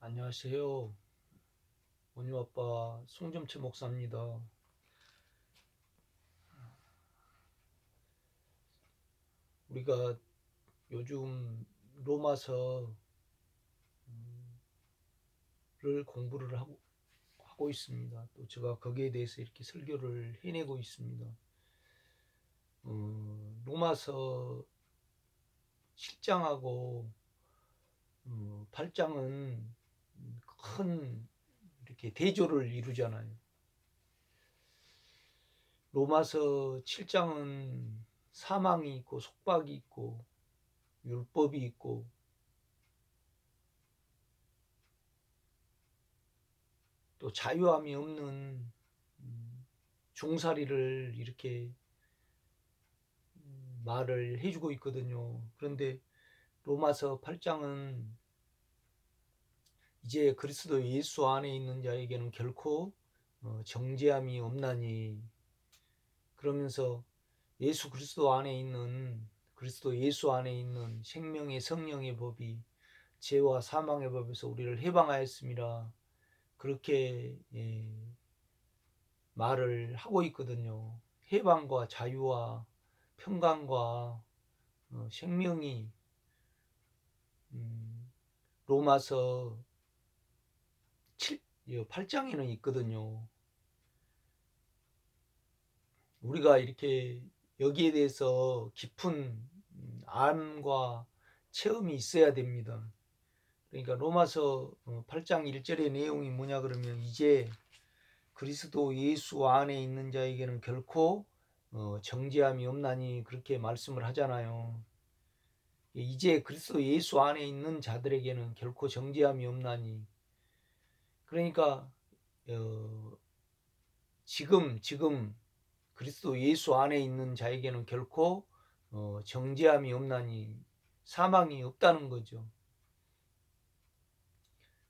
안녕하세요. 원유아빠 송점채 목사입니다. 우리가 요즘 로마서를 공부를 하고 있습니다. 또 제가 거기에 대해서 이렇게 설교를 해내고 있습니다. 로마서 7장하고 8장은 큰 이렇게 대조를 이루잖아요. 로마서 7장은 사망이 있고 속박이 있고 율법이 있고 또 자유함이 없는 종살이를 이렇게 말을 해주고 있거든요. 그런데 로마서 8장은 이제 그리스도 예수 안에 있는 자에게는 결코 정죄함이 없나니, 그러면서 그리스도 예수 안에 있는 생명의 성령의 법이 죄와 사망의 법에서 우리를 해방하였음이라, 그렇게 말을 하고 있거든요. 해방과 자유와 평강과 생명이 로마서 8장에는 있거든요. 우리가 이렇게 여기에 대해서 깊은 암과 체험이 있어야 됩니다. 그러니까 로마서 8장 1절의 내용이 뭐냐 그러면, 이제 그리스도 예수 안에 있는 자에게는 결코 정죄함이 없나니, 그렇게 말씀을 하잖아요. 이제 그리스도 예수 안에 있는 자들에게는 결코 정죄함이 없나니, 그러니까 지금 그리스도 예수 안에 있는 자에게는 결코 정죄함이 없나니, 사망이 없다는 거죠.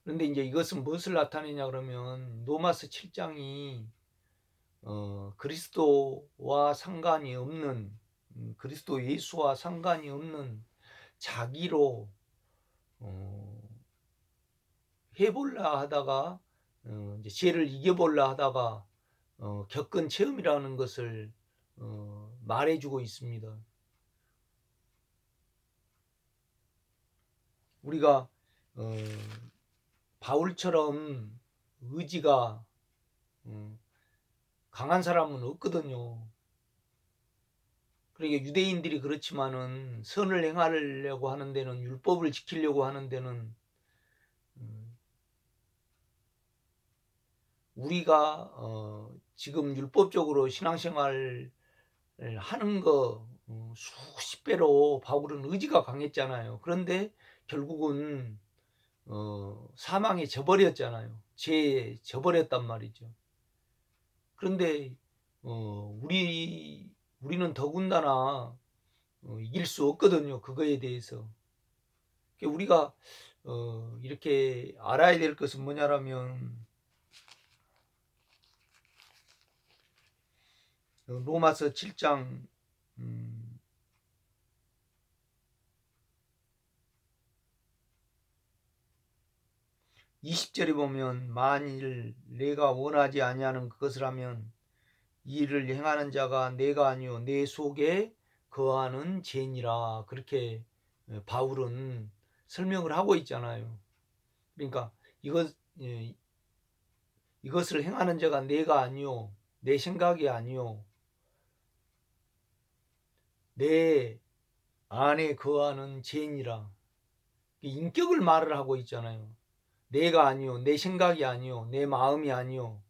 그런데 이제 이것은 무엇을 나타내냐 그러면, 로마서 7장이 그리스도와 상관이 없는, 그리스도 예수와 상관이 없는 자기로 해볼라 하다가 이제 죄를 이겨볼라 하다가 겪은 체험이라는 것을 말해주고 있습니다. 우리가 바울처럼 의지가 강한 사람은 없거든요. 그러니까 유대인들이 그렇지만은 선을 행하려고 하는 데는, 율법을 지키려고 하는 데는 우리가 지금 율법적으로 신앙생활을 하는 거 수십 배로 바울은 의지가 강했잖아요. 그런데 결국은 사망에 져버렸잖아요. 죄에 져버렸단 말이죠. 그런데 우리는 더군다나 이길 수 없거든요. 그거에 대해서. 우리가 이렇게 알아야 될 것은 뭐냐라면, 로마서 7장 20절에 보면, 만일 내가 원하지 아니하는 그것을 하면 이 일을 행하는 자가 내가 아니요 내 속에 거하는 죄니라, 그렇게 바울은 설명을 하고 있잖아요. 그러니까 이것을 행하는 자가 내가 아니요 내 생각이 아니요 내 안에 거하는 죄니라, 인격을 말을 하고 있잖아요. 내가 아니요 내 생각이 아니요 내 마음이 아니요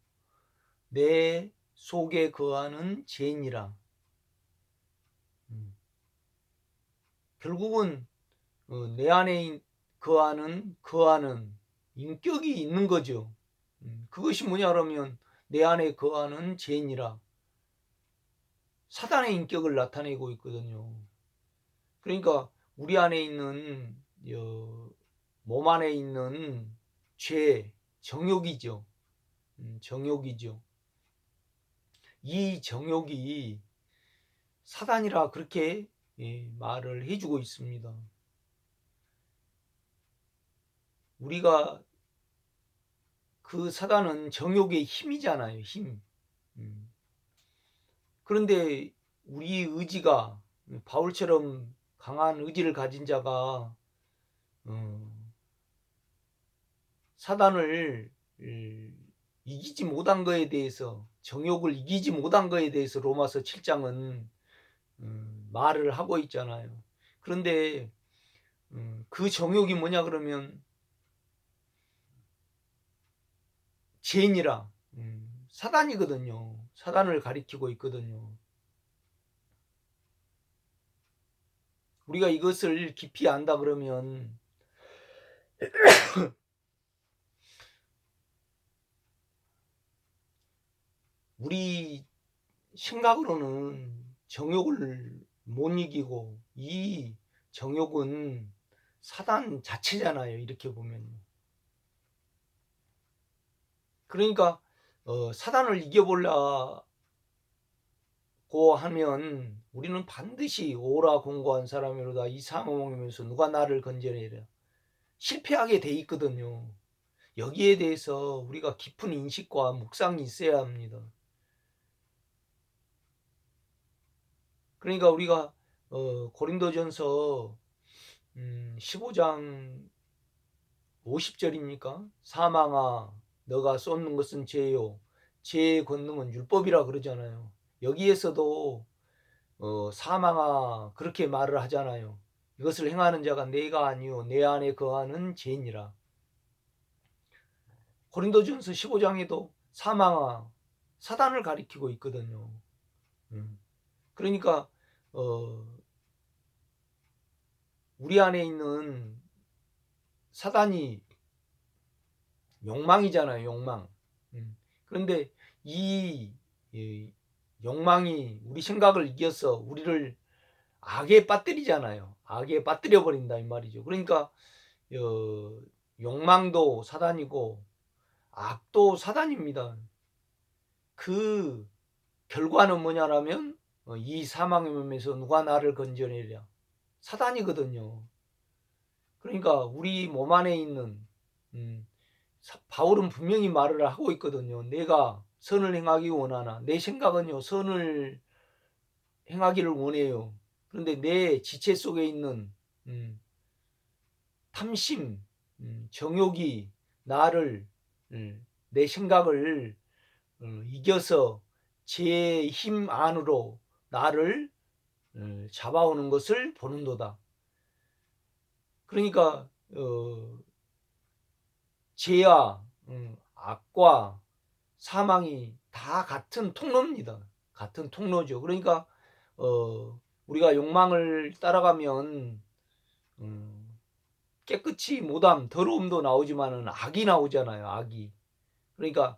내 속에 거하는 죄니라. 결국은 내 안에 거하는 인격이 있는 거죠. 그것이 뭐냐 그러면, 내 안에 거하는 죄니라, 사단의 인격을 나타내고 있거든요. 그러니까 우리 안에 있는 몸 안에 있는 죄, 정욕이죠. 정욕이죠. 이 정욕이 사단이라, 그렇게 말을 해주고 있습니다. 우리가 그 사단은 정욕의 힘이잖아요. 힘. 그런데 우리 의지가 바울처럼 강한 의지를 가진 자가 사단을 이기지 못한 거에 대해서, 정욕을 이기지 못한 거에 대해서 로마서 7장은 말을 하고 있잖아요. 그런데 그 정욕이 뭐냐 그러면 죄인이라 사단이거든요. 사단을 가리키고 있거든요. 우리가 이것을 깊이 안다 그러면 우리 생각으로는 정욕을 못 이기고, 이 정욕은 사단 자체잖아요. 이렇게 보면. 그러니까 사단을 이겨보려고 하면 우리는 반드시 오라 공고한 사람이로다 이 사모하면서 누가 나를 건져내랴 실패하게 돼 있거든요. 여기에 대해서 우리가 깊은 인식과 묵상이 있어야 합니다. 그러니까 우리가 고린도전서 15장 50절입니까? 사망아 너가 쏟는 것은 죄요 죄의 권능은 율법이라 그러잖아요. 여기에서도 사망아 그렇게 말을 하잖아요. 이것을 행하는 자가 내가 아니요 내 안에 거하는 죄니라. 고린도전서 15장에도 사망아 사단을 가리키고 있거든요. 그러니까 우리 안에 있는 사단이 욕망이잖아요. 욕망. 그런데 이 욕망이 우리 생각을 이겨서 우리를 악에 빠뜨리잖아요. 악에 빠뜨려 버린다 이 말이죠. 그러니까 욕망도 사단이고 악도 사단입니다. 그 결과는 뭐냐라면 이 사망의 몸에서 누가 나를 건져내랴 사단이거든요. 그러니까 우리 몸 안에 있는 바울은 분명히 말을 하고 있거든요. 내가 선을 행하기 원하나 내 생각은요 선을 행하기를 원해요. 그런데 내 지체 속에 있는 탐심, 정욕이 나를 내 생각을 이겨서 제 힘 안으로 나를 잡아오는 것을 보는도다. 그러니까 죄와 악과 사망이 다 같은 통로입니다. 같은 통로죠. 그러니까 우리가 욕망을 따라가면 깨끗이 못함, 더러움도 나오지만은 악이 나오잖아요. 악이. 그러니까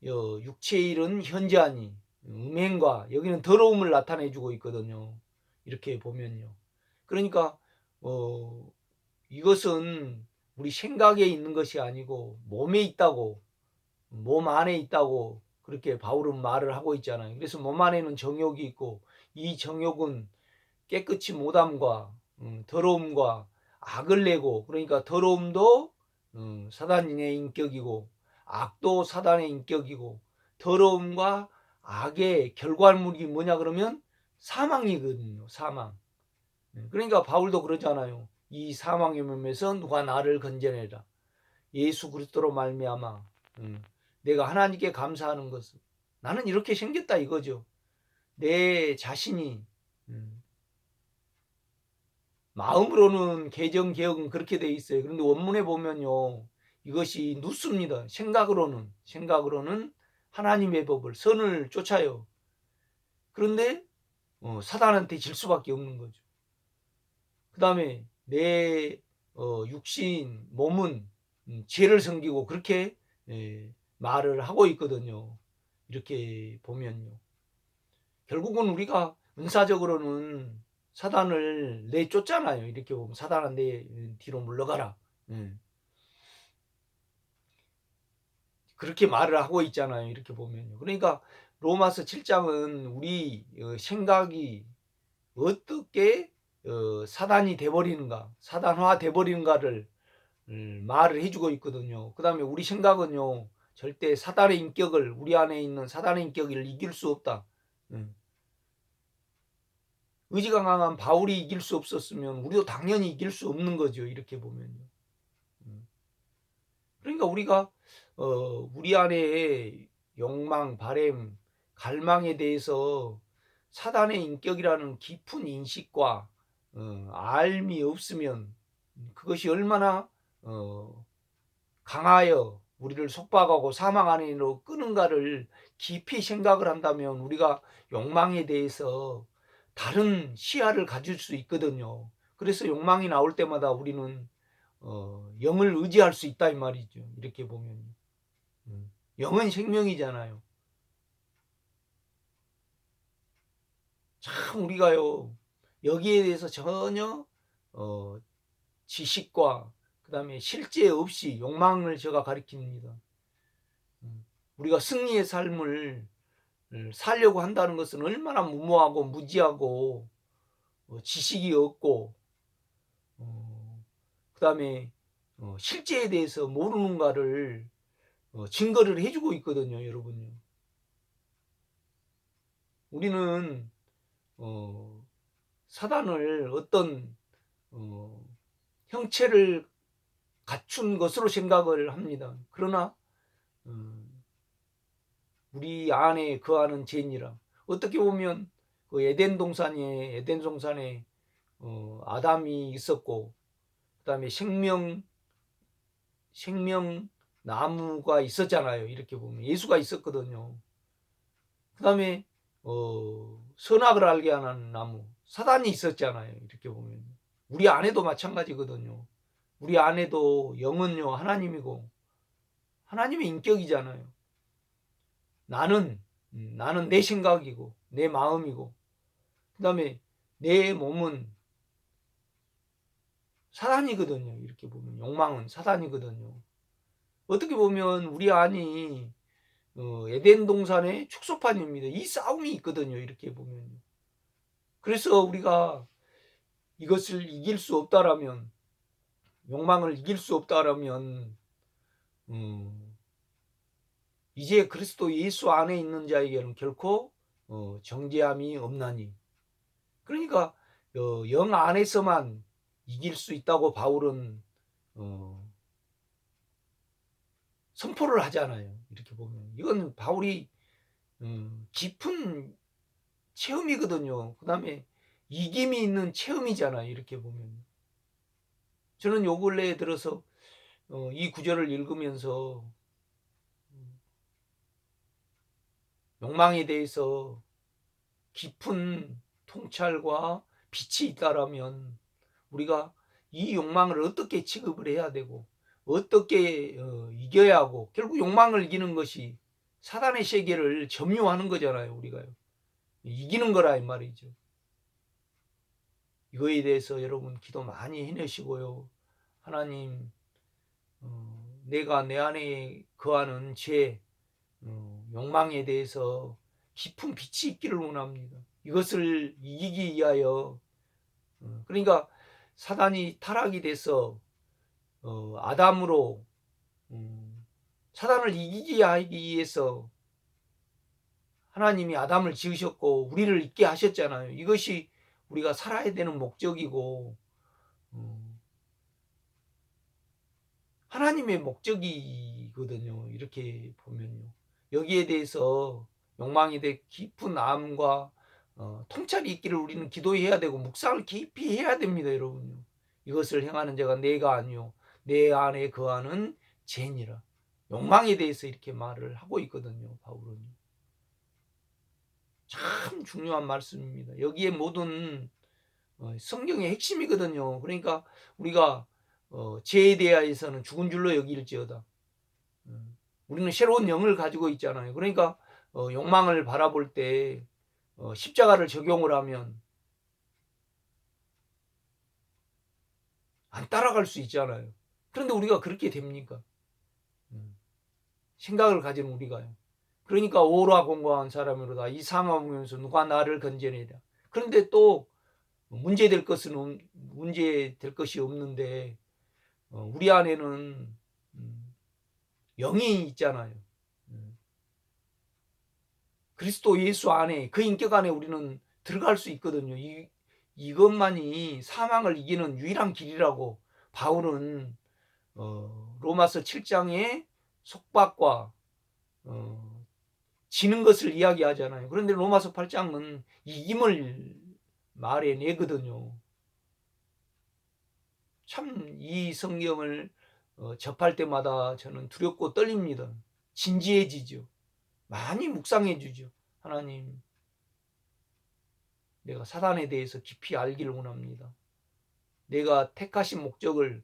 육체의 일은 현저하니 음행과 여기는 더러움을 나타내주고 있거든요. 이렇게 보면요. 그러니까 이것은 우리 생각에 있는 것이 아니고 몸에 있다고, 몸 안에 있다고 그렇게 바울은 말을 하고 있잖아요. 그래서 몸 안에는 정욕이 있고 이 정욕은 깨끗이 못함과 더러움과 악을 내고, 그러니까 더러움도 사단의 인격이고 악도 사단의 인격이고 더러움과 악의 결과물이 뭐냐 그러면 사망이거든요. 사망. 그러니까 바울도 그러잖아요. 이 사망의 몸에서 누가 나를 건져내라. 예수 그리스도로 말미암아 내가 하나님께 감사하는 것은 나는 이렇게 생겼다 이거죠. 내 자신이 마음으로는 개정 개혁은 그렇게 돼 있어요. 그런데 원문에 보면요 이것이 누습니다. 생각으로는 하나님의 법을 선을 쫓아요. 그런데 사단한테 질 수밖에 없는 거죠. 그 다음에 내 육신 몸은 죄를 섬기고 그렇게 말을 하고 있거든요. 이렇게 보면요. 결국은 우리가 은사적으로는 사단을 내쫓잖아요. 이렇게 보면 사단아 내 뒤로 물러가라. 그렇게 말을 하고 있잖아요. 이렇게 보면요. 그러니까 로마서 7장은 우리 생각이 어떻게 사단이 돼버리는가, 사단화 돼버리는가를 말을 해주고 있거든요. 그 다음에 우리 생각은요 절대 사단의 인격을, 우리 안에 있는 사단의 인격을 이길 수 없다. 의지가 강한 바울이 이길 수 없었으면 우리도 당연히 이길 수 없는 거죠. 이렇게 보면요. 그러니까 우리가 우리 안에 욕망, 바램, 갈망에 대해서 사단의 인격이라는 깊은 인식과 알미 없으면 그것이 얼마나 강하여 우리를 속박하고 사망 안으로 끄는가를 깊이 생각을 한다면 우리가 욕망에 대해서 다른 시야를 가질 수 있거든요. 그래서 욕망이 나올 때마다 우리는 영을 의지할 수 있다 이 말이죠. 이렇게 보면 영은 생명이잖아요. 참 우리가요 여기에 대해서 전혀 지식과 그 다음에 실제 없이 욕망을 제가 가리킵니다. 우리가 승리의 삶을 살려고 한다는 것은 얼마나 무모하고 무지하고 지식이 없고 그 다음에 실제에 대해서 모르는가를 증거를 해주고 있거든요. 여러분요. 우리는 사단을 어떤 형체를 갖춘 것으로 생각을 합니다. 그러나 우리 안에 거하는 죄니라. 어떻게 보면 그 에덴 동산에 아담이 있었고 그다음에 생명 나무가 있었잖아요. 이렇게 보면 예수가 있었거든요. 그다음에 선악을 알게 하는 나무 사단이 있었잖아요. 이렇게 보면 우리 안에도 마찬가지거든요. 우리 안에도 영은요 하나님이고 하나님의 인격이잖아요. 나는 내 생각이고 내 마음이고 그 다음에 내 몸은 사단이거든요. 이렇게 보면 욕망은 사단이거든요. 어떻게 보면 우리 안이 에덴 동산의 축소판입니다. 이 싸움이 있거든요. 이렇게 보면 그래서 우리가 이것을 이길 수 없다라면 욕망을 이길 수 없다라면 이제 그리스도 예수 안에 있는 자에게는 결코 정죄함이 없나니. 그러니까 영 안에서만 이길 수 있다고 바울은 선포를 하잖아요. 이렇게 보면 이건 바울이 깊은 체험이거든요. 그 다음에 이김이 있는 체험이잖아요. 이렇게 보면 저는 요 근래에 들어서 이 구절을 읽으면서 욕망에 대해서 깊은 통찰과 빛이 있다라면 우리가 이 욕망을 어떻게 취급을 해야 되고 어떻게 이겨야 하고 결국 욕망을 이기는 것이 사단의 세계를 점유하는 거잖아요. 우리가요. 이기는 거라 이 말이죠. 이거에 대해서 여러분 기도 많이 해내시고요. 하나님 내가 내 안에 거하는 죄 욕망에 대해서 깊은 빛이 있기를 원합니다. 이것을 이기기 위하여 그러니까 사단이 타락이 돼서 아담으로 사단을 이기기 하기 위해서 하나님이 아담을 지으셨고 우리를 있게 하셨잖아요. 이것이 우리가 살아야 되는 목적이고 하나님의 목적이거든요. 이렇게 보면요. 여기에 대해서 욕망에 대해 깊은 암과 통찰이 있기를 우리는 기도해야 되고 묵상을 깊이 해야 됩니다. 여러분요. 이것을 행하는 자가 내가 아니요 내 안에 거하는 죄니라. 욕망에 대해서 이렇게 말을 하고 있거든요. 바울은. 참 중요한 말씀입니다. 여기에 모든 성경의 핵심이거든요. 그러니까 우리가 죄에 대하여서는 죽은 줄로 여길지어다. 우리는 새로운 영을 가지고 있잖아요. 그러니까 욕망을 바라볼 때 십자가를 적용을 하면 안 따라갈 수 있잖아요. 그런데 우리가 그렇게 됩니까? 생각을 가진 우리가요. 그러니까 오라 공고한 사람으로다 이 상하면서 누가 나를 건져내랴. 그런데 또 문제될 것이 없는데 우리 안에는 영이 있잖아요. 그리스도 예수 안에 그 인격 안에 우리는 들어갈 수 있거든요. 이것만이 사망을 이기는 유일한 길이라고 바울은 로마서 7장에 속박과 지는 것을 이야기하잖아요. 그런데 로마서 8장은 이김을 말해내거든요. 참 이 성경을 접할 때마다 저는 두렵고 떨립니다. 진지해지죠. 많이 묵상해주죠. 하나님, 내가 사단에 대해서 깊이 알기를 원합니다. 내가 택하신 목적을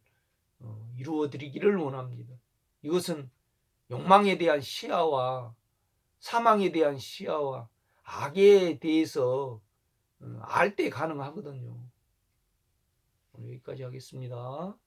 이루어드리기를 원합니다. 이것은 욕망에 대한 시야와 사망에 대한 시야와 악에 대해서 알 때 가능하거든요. 오늘 여기까지 하겠습니다.